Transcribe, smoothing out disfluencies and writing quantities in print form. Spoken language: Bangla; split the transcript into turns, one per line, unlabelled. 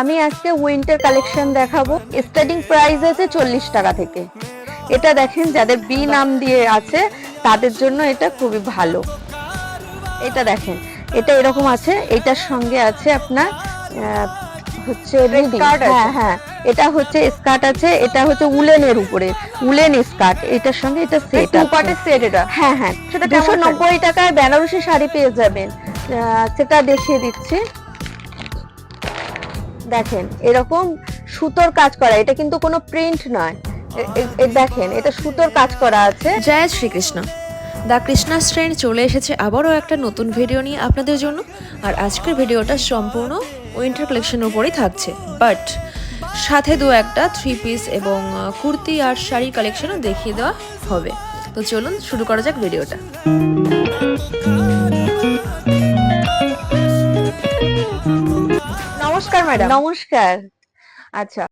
আমি আজকে উইন্টার কালেকশন দেখাবো। স্টার্টিং প্রাইস আছে 40 টাকা থেকে। এটা দেখেন, যাদের বি নাম দিয়ে আছে তাদের জন্য এটা খুবই ভালো। এটা দেখেন, এটা এরকম আছে, এটার সঙ্গে আছে আপনার হচ্ছে স্কার্ট। হ্যাঁ হ্যাঁ, এটা হচ্ছে স্কার্ট আছে, এটা হচ্ছে উলেনের উপরে, উলেন স্কার্ট, এটার সঙ্গে এটা সেট, টু পার্টের সেট এটা। হ্যাঁ হ্যাঁ, সেটা 290 টাকায় বেনারসি শাড়ি পেয়ে যাবেন। সেটা দেখিয়ে দিচ্ছি। দেখেন, এরকম সুতোর কাজ করা, এটা কিন্তু কোনো প্রিন্ট নয়। দেখেন, এটা সুতোর কাজ করা আছে।
জয় শ্রীকৃষ্ণ। দ্য কৃষ্ণা ট্রেন্ড চলে এসেছে আবারও একটা নতুন ভিডিও নিয়ে আপনাদের জন্য। আর আজকের ভিডিওটা সম্পূর্ণ উইন্টার কালেকশনের উপরেই থাকছে, বাট সাথে দু একটা থ্রি পিস এবং কুর্তি আর শাড়ি কালেকশনও দেখিয়ে দেওয়া হবে। তো চলুন শুরু করা যাক ভিডিওটা।
নমস্কার ম্যাডাম। নমস্কার। আচ্ছা,